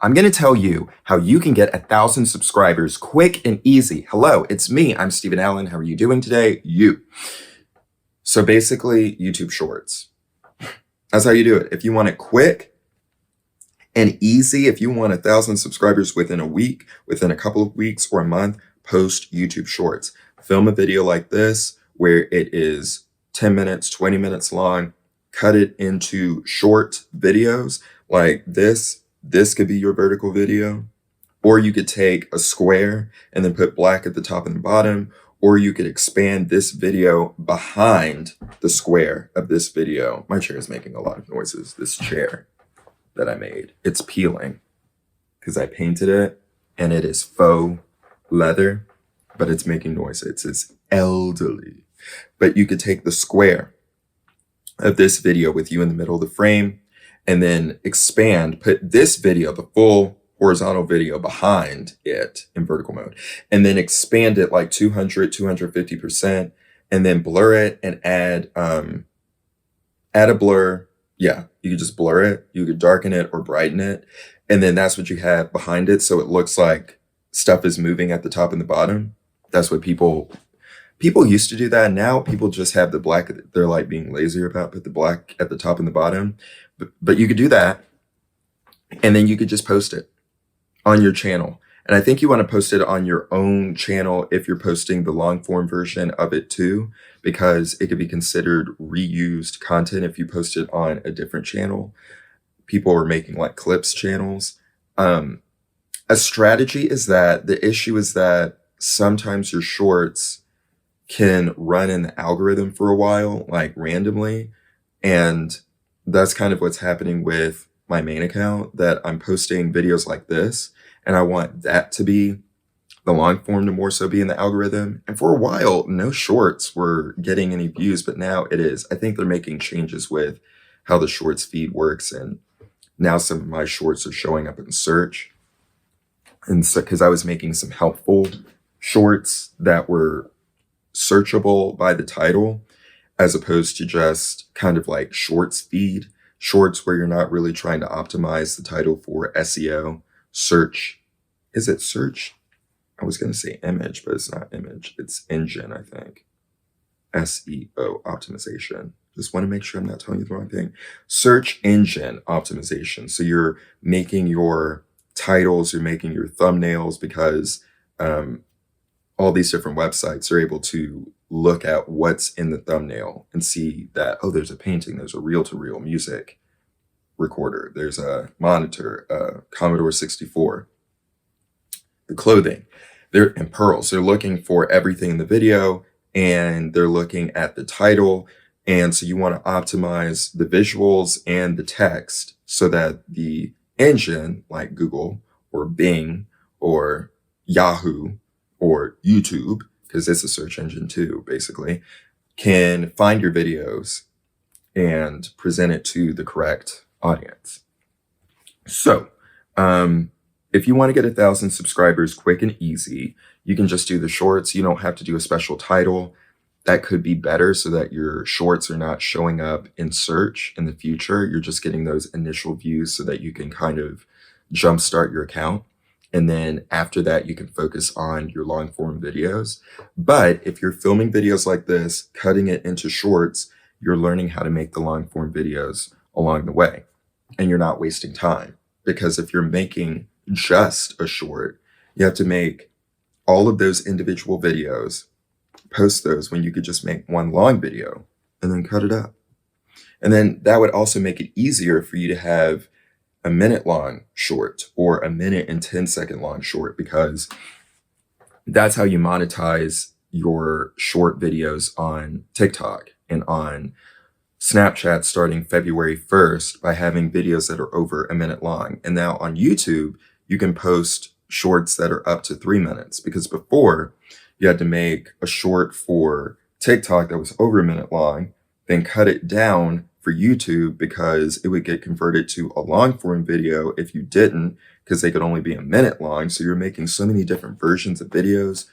I'm going to tell you how you can get 1,000 subscribers quick and easy. Hello, it's me. I'm Steven Allen. How are you doing today? So basically, YouTube Shorts. That's how you do it. If you want it quick and easy, if you want 1,000 subscribers within a week, within a couple of weeks or a month, post YouTube Shorts. Film a video like this where it is 10 minutes, 20 minutes long. Cut it into short videos like this. This could be your vertical video, or you could take a square and then put black at the top and the bottom, or you could expand this video behind the square of this video. My chair is making a lot of noises. This chair that I made, it's peeling because I painted it and it is faux leather, but it's making noise. It's elderly. But you could take the square of this video with you in the middle of the frame and then expand, put this video, the full horizontal video behind it in vertical mode, and then expand it like 200, 250%, and then blur it and add a blur. Yeah, you could just blur it. You could darken it or brighten it. And then that's what you have behind it. So it looks like stuff is moving at the top and the bottom. That's what people used to do that. Now people just have the black. They're like being lazy about put the black at the top and the bottom. But you could do that. And then you could just post it on your channel. And I think you want to post it on your own channel if you're posting the long form version of it too, because it could be considered reused content if you post it on a different channel. People are making like clips channels. A strategy is that the issue is that sometimes your shorts can run in the algorithm for a while, like randomly. And that's kind of what's happening with my main account, that I'm posting videos like this. And I want that to be the long form to more so be in the algorithm. And for a while, no shorts were getting any views, but now it is. I think they're making changes with how the shorts feed works. And now some of my shorts are showing up in search. And so, because I was making some helpful shorts that were searchable by the title, as opposed to just kind of like shorts feed, shorts where you're not really trying to optimize the title for SEO, search. Is it search? I was going to say image, but it's not image. It's engine, I think. SEO optimization. Just want to make sure I'm not telling you the wrong thing. Search engine optimization. So you're making your titles, you're making your thumbnails, because all these different websites are able to look at what's in the thumbnail and see that, oh, there's a painting, there's a reel-to-reel music recorder, there's a monitor, Commodore 64, the clothing, and pearls. They're looking for everything in the video, and they're looking at the title. And so you want to optimize the visuals and the text so that the engine, like Google or Bing or Yahoo or YouTube, because it's a search engine too, basically, can find your videos and present it to the correct audience. So if you want to get 1,000 subscribers quick and easy, you can just do the shorts. You don't have to do a special title. That could be better so that your shorts are not showing up in search in the future. You're just getting those initial views so that you can kind of jumpstart your account. And then after that, you can focus on your long form videos. But if you're filming videos like this, cutting it into shorts, you're learning how to make the long form videos along the way. And you're not wasting time, because if you're making just a short, you have to make all of those individual videos, post those, when you could just make one long video and then cut it up. And then that would also make it easier for you to have a minute long short or a minute and 10-second long short, because that's how you monetize your short videos on TikTok and on Snapchat starting February 1st, by having videos that are over a minute long. And now on YouTube, you can post shorts that are up to 3 minutes, because before you had to make a short for TikTok that was over a minute long, then cut it down for YouTube because it would get converted to a long form video if you didn't, because they could only be a minute long. So you're making so many different versions of videos.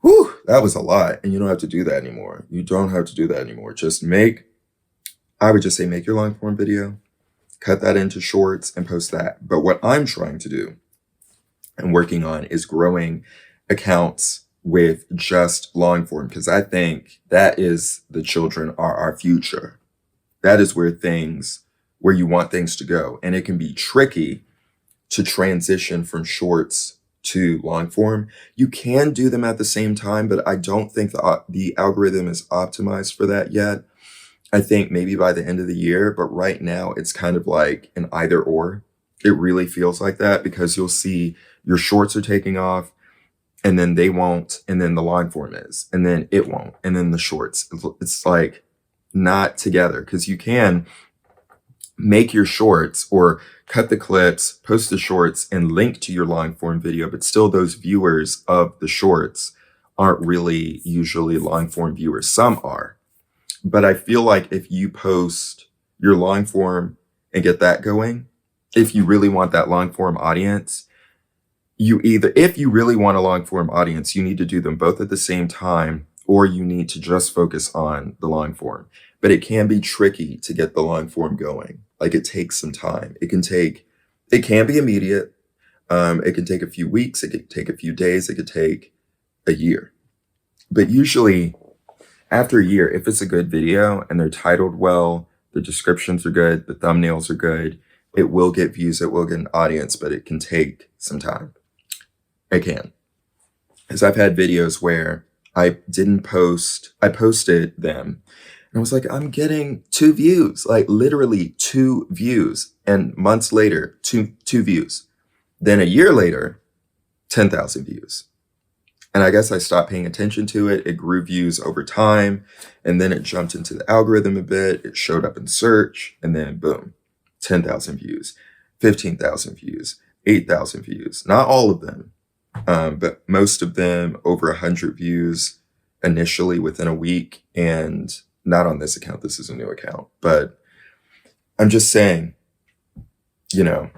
Whew, that was a lot. And you don't have to do that anymore. You don't have to do that anymore. I would just say make your long form video, cut that into shorts and post that. But what I'm trying to do and working on is growing accounts with just long form, because I think that is the children are our future. That is where you want things to go. And it can be tricky to transition from shorts to long form. You can do them at the same time, but I don't think the algorithm is optimized for that yet. I think maybe by the end of the year, but right now it's kind of like an either or. It really feels like that, because you'll see your shorts are taking off and then they won't, and then the long form is, and then it won't, and then the shorts. It's like not together, because you can make your shorts or cut the clips, post the shorts, and link to your long form video, but still those viewers of the shorts aren't really usually long form viewers. Some are. But I feel like if you post your long form and get that going, if you really want that long form audience, if you really want a long form audience, you need to do them both at the same time, or you need to just focus on the long form. But it can be tricky to get the long form going. Like, it takes some time. It can be immediate. It can take a few weeks. It could take a few days. It could take a year. But usually after a year, if it's a good video and they're titled well, the descriptions are good, the thumbnails are good, it will get views, it will get an audience, but it can take some time. It can. Because I've had videos where I posted them and I was like, I'm getting 2 views, like literally 2 views. And months later, two views. Then a year later, 10,000 views. And I guess I stopped paying attention to it. It grew views over time. And then it jumped into the algorithm a bit. It showed up in search. And then boom, 10,000 views, 15,000 views, 8,000 views. Not all of them, but most of them over 100 views initially within a week. And not on this account. This is a new account. But I'm just saying, you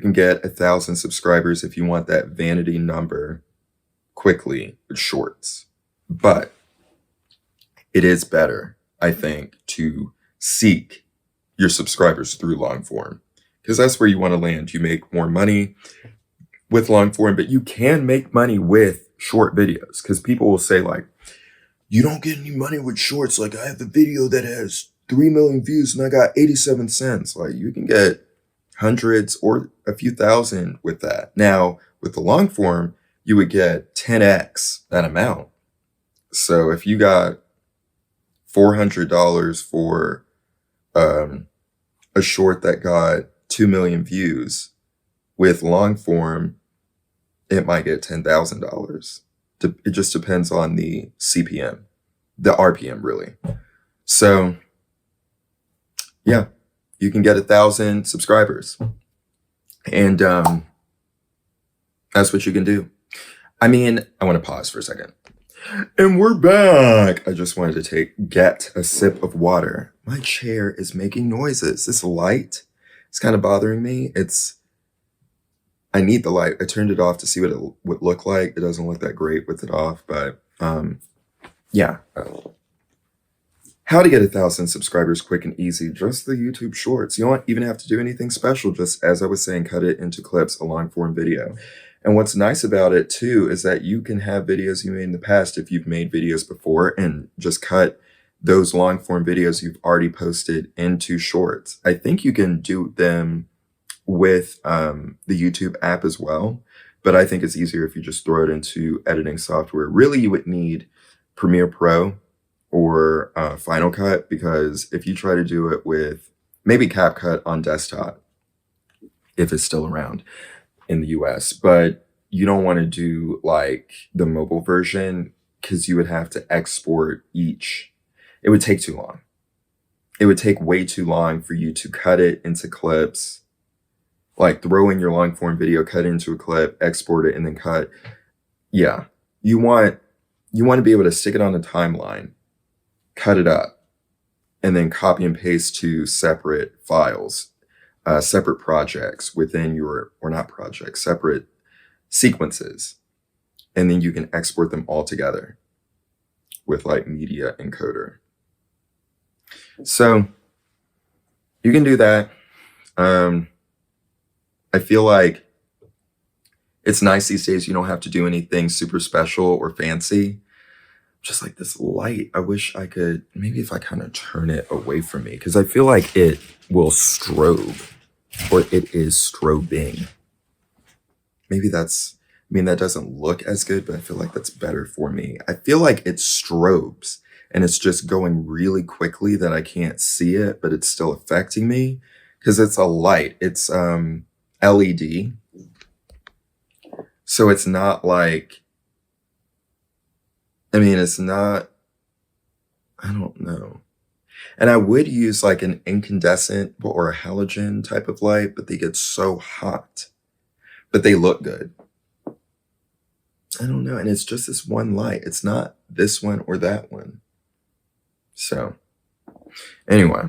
can get 1,000 subscribers if you want that vanity number quickly with shorts. But it is better, I think, to seek your subscribers through long form, because that's where you want to land. You make more money with long form, but you can make money with short videos, because people will say like, you don't get any money with shorts. Like, I have a video that has 3 million views and I got 87 cents. Like, you can get hundreds or a few thousand with that. Now, with the long form, you would get 10x that amount. So if you got $400 for a short that got 2 million views, with long form, it might get $10,000. It just depends on the CPM, the RPM really. So yeah, you can get 1,000 subscribers, and that's what you can do. I mean, I want to pause for a second. And we're back. I just wanted to get a sip of water. My chair is making noises. This light is kind of bothering me. I need the light. I turned it off to see what it would look like. It doesn't look that great with it off, but yeah. How to get 1,000 subscribers quick and easy. Just the YouTube shorts. You don't even have to do anything special. Just, as I was saying, cut it into clips, a long form video. And what's nice about it too is that you can have videos you made in the past, if you've made videos before, and just cut those long form videos you've already posted into shorts. I think you can do them with the YouTube app as well, but I think it's easier if you just throw it into editing software. Really, you would need Premiere Pro or Final Cut, because if you try to do it with maybe CapCut on desktop, if it's still around in the US, but you don't want to do like the mobile version, because you would have to export each. It would take too long. It would take way too long for you to cut it into clips, like throw in your long form video, cut it into a clip, export it, and then cut. Yeah, you want to be able to stick it on a timeline, cut it up, and then copy and paste to separate files, separate projects within your, or not projects, separate sequences. And then you can export them all together with like media encoder. So you can do that. I feel like it's nice these days. You don't have to do anything super special or fancy. Just like this light, I wish I could, maybe if I kind of turn it away from me, because I feel like it will strobe, or it is strobing. Maybe that's, I mean, that doesn't look as good, but I feel like that's better for me. I feel like it strobes and it's just going really quickly that I can't see it, but it's still affecting me because it's a light. It's LED. So it's not like, I mean, it's not, I don't know. And I would use like an incandescent or a halogen type of light, but they get so hot, but they look good. I don't know. And it's just this one light. It's not this one or that one. So anyway,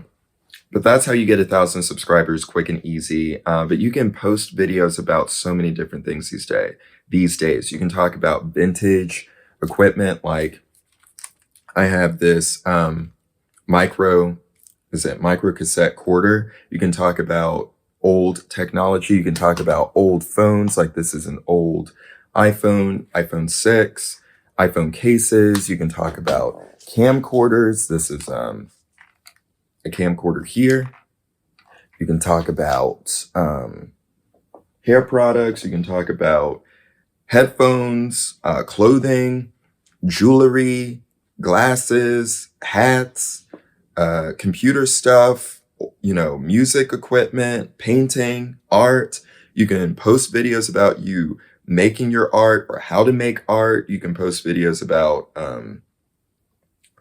but that's how you get 1,000 subscribers quick and easy. But you can post videos about so many different things these days. You can talk about vintage equipment. Like I have this micro cassette quarter. You can talk about old technology. You can talk about old phones. Like this is an old iPhone 6, iPhone cases. You can talk about camcorders. This is a camcorder here. You can talk about hair products. You can talk about headphones, clothing, jewelry, glasses, hats, computer stuff, music equipment, painting, art. You can post videos about you making your art or how to make art. You can post videos about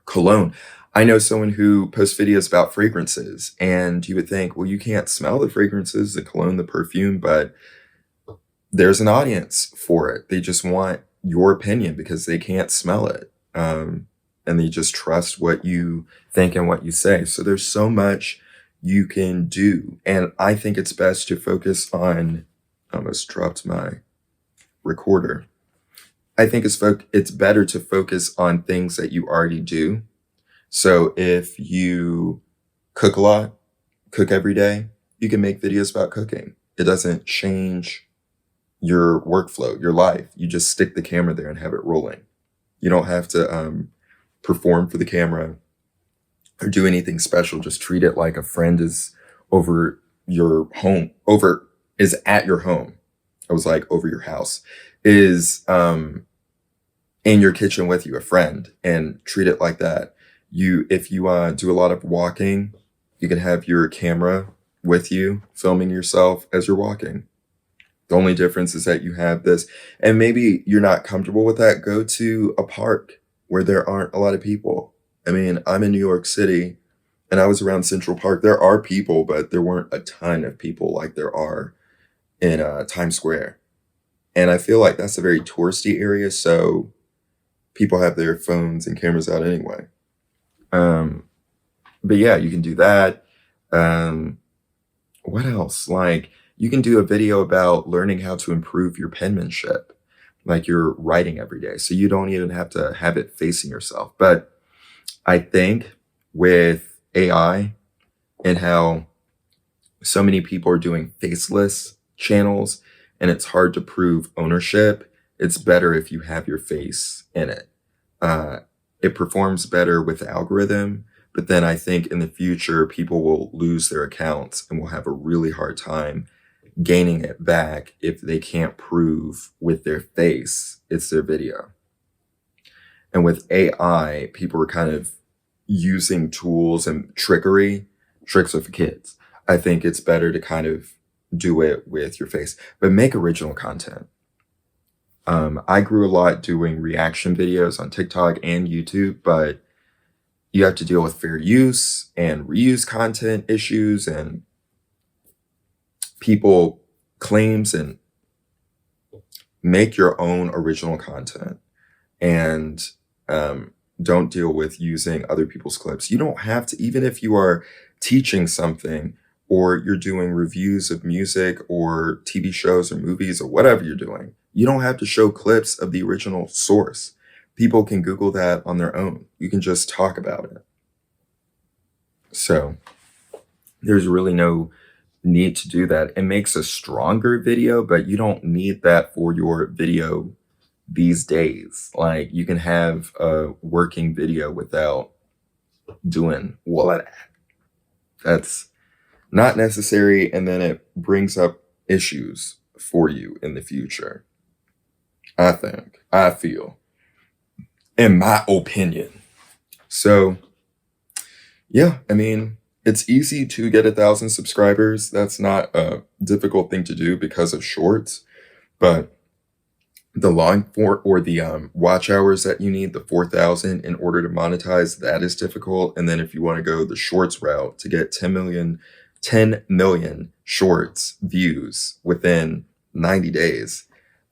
cologne. I know someone who posts videos about fragrances, and you would think, well, you can't smell the fragrances, the cologne, the perfume, but there's an audience for it. They just want your opinion because they can't smell it. And they just trust what you think and what you say. So there's so much you can do. And I think it's best to focus on, I almost dropped my recorder. I think it's better to focus on things that you already do. So if you cook a lot, cook every day, you can make videos about cooking. It doesn't change your workflow, your life. You just stick the camera there and have it rolling. You don't have to perform for the camera or do anything special. Just treat it like a friend is over your home, is at your home. I was like, over your house, is in your kitchen with you, a friend, and treat it like that. If you do a lot of walking, you can have your camera with you, filming yourself as you're walking. The only difference is that you have this, and maybe you're not comfortable with that. Go to a park where there aren't a lot of people. I mean, I'm in New York City and I was around Central Park. There are people, but there weren't a ton of people like there are in Times Square. And I feel like that's a very touristy area. So people have their phones and cameras out anyway. But yeah, you can do that. What else? Like you can do a video about learning how to improve your penmanship. Like you're writing every day. So you don't even have to have it facing yourself. But I think with AI and how so many people are doing faceless channels and it's hard to prove ownership, it's better if you have your face in it. It performs better with the algorithm, but then I think in the future, people will lose their accounts and will have a really hard time gaining it back if they can't prove with their face it's their video. And with AI, people are kind of using tools and tricks are for kids. I think it's better to kind of do it with your face, but make original content. I grew a lot doing reaction videos on TikTok and YouTube, but you have to deal with fair use and reuse content issues and people claims, and make your own original content and don't deal with using other people's clips. You don't have to, even if you are teaching something or you're doing reviews of music or TV shows or movies or whatever you're doing, you don't have to show clips of the original source. People can Google that on their own. You can just talk about it. So there's really no need to do that. It makes a stronger video, but you don't need that for your video these days. Like, you can have a working video without doing all of that. That's not necessary, and then it brings up issues for you in the future. I feel, in my opinion. So yeah, I mean, it's easy to get 1,000 subscribers. That's not a difficult thing to do because of shorts, but the long for or the watch hours that you need, the 4,000 in order to monetize, that is difficult. And then if you want to go the shorts route to get 10 million shorts views within 90 days,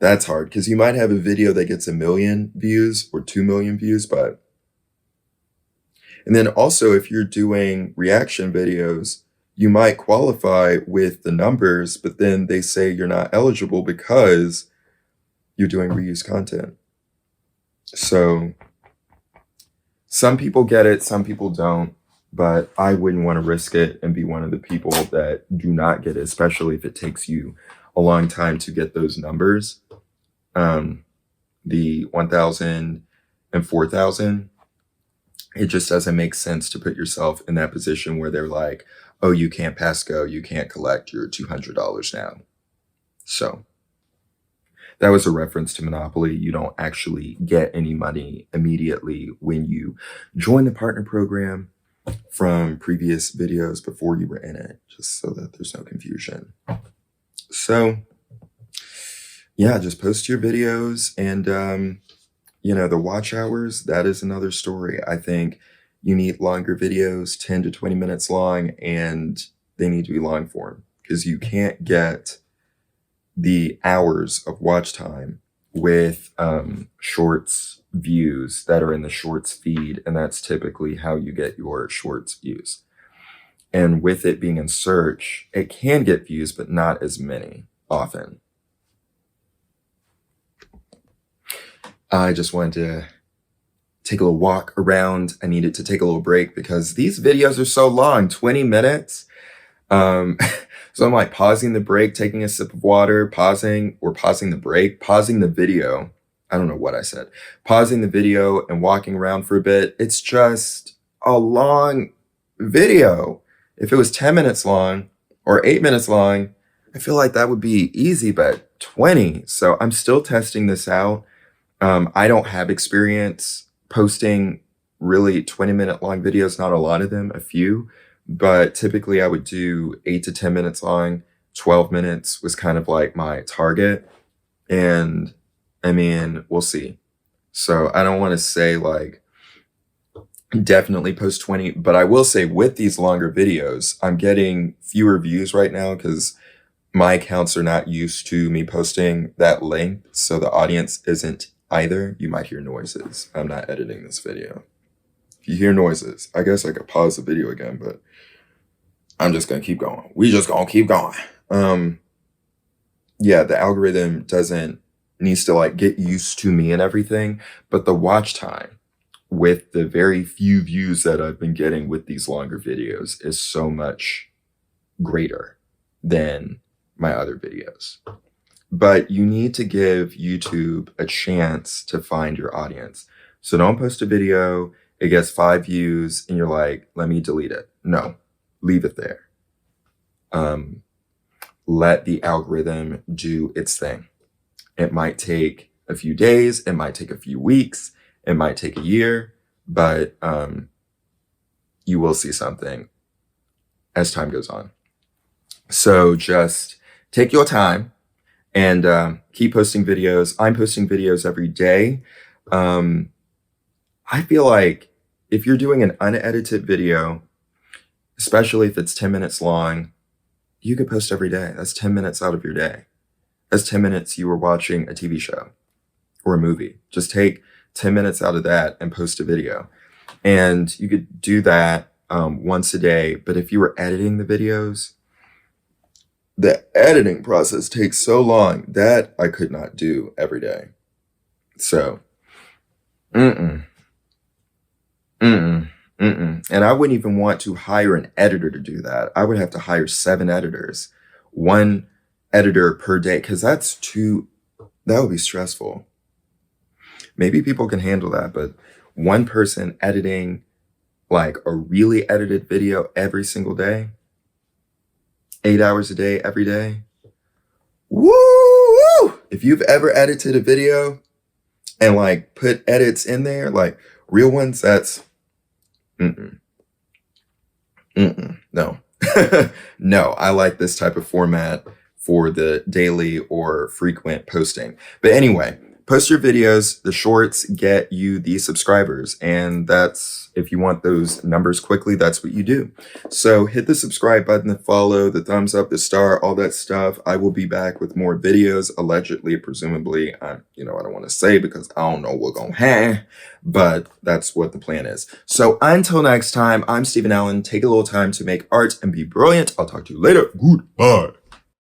that's hard, because you might have a video that gets 1 million views or 2 million views, and then also if you're doing reaction videos, you might qualify with the numbers, but then they say you're not eligible because you're doing reused content. So some people get it, some people don't, but I wouldn't want to risk it and be one of the people that do not get it, especially if it takes you a long time to get those numbers. The 1,000 and 4,000, it just doesn't make sense to put yourself in that position where they're like, oh, you can't pass go, you can't collect your $200 now. So that was a reference to Monopoly. You don't actually get any money immediately when you join the partner program from previous videos before you were in it, just so that there's no confusion. So yeah, just post your videos, and the watch hours, that is another story. I think you need longer videos, 10 to 20 minutes long, and they need to be long form, because you can't get the hours of watch time with shorts views that are in the shorts feed, and that's typically how you get your shorts views. And with it being in search, it can get views, but not as many often. I just wanted to take a little walk around. I needed to take a little break because these videos are so long, 20 minutes. So I'm like pausing the break, taking a sip of water, pausing the break, pausing the video. I don't know what I said. Pausing the video and walking around for a bit. It's just a long video. If it was 10 minutes long or 8 minutes long, I feel like that would be easy, but 20. So I'm still testing this out. I don't have experience posting really 20-minute long videos, not a lot of them, a few, but typically I would do 8 to 10 minutes long. 12 minutes was kind of like my target. And I mean, we'll see. So I don't want to say like definitely post 20, but I will say with these longer videos, I'm getting fewer views right now because my accounts are not used to me posting that length. So the audience isn't either. You might hear noises. I'm not editing this video. If you hear noises, I guess I could pause the video again, but I'm just going to keep going. We just going to keep going. Yeah, the algorithm needs to like get used to me and everything, but the watch time with the very few views that I've been getting with these longer videos is so much greater than my other videos. But you need to give YouTube a chance to find your audience. So don't post a video, it gets 5 views, and you're like, let me delete it. No, leave it there. Let the algorithm do its thing. It might take a few days, it might take a few weeks, it might take a year, but you will see something as time goes on. So just take your time and keep posting videos. I'm posting videos every day. I feel like if you're doing an unedited video, especially if it's 10 minutes long, you could post every day. That's 10 minutes out of your day. That's 10 minutes you were watching a TV show or a movie. Just take 10 minutes out of that and post a video. And you could do that once a day. But if you were editing the videos, the editing process takes so long that I could not do every day. So, And I wouldn't even want to hire an editor to do that. I would have to hire 7 editors, 1 editor per day, because that would be stressful. Maybe people can handle that, but one person editing like a really edited video every single day, 8 hours a day, every day. Woo! If you've ever edited a video and like put edits in there, like real ones, that's no. No, I like this type of format for the daily or frequent posting. But anyway, post your videos. The shorts get you the subscribers, and that's, if you want those numbers quickly, that's what you do. So hit the subscribe button, the follow, the thumbs up, the star, all that stuff. I will be back with more videos, allegedly, presumably. I don't want to say because I don't know what's gonna happen, but that's what the plan is. So until next time, I'm Steven Allen. Take a little time to make art and be brilliant. I'll talk to you later. Goodbye.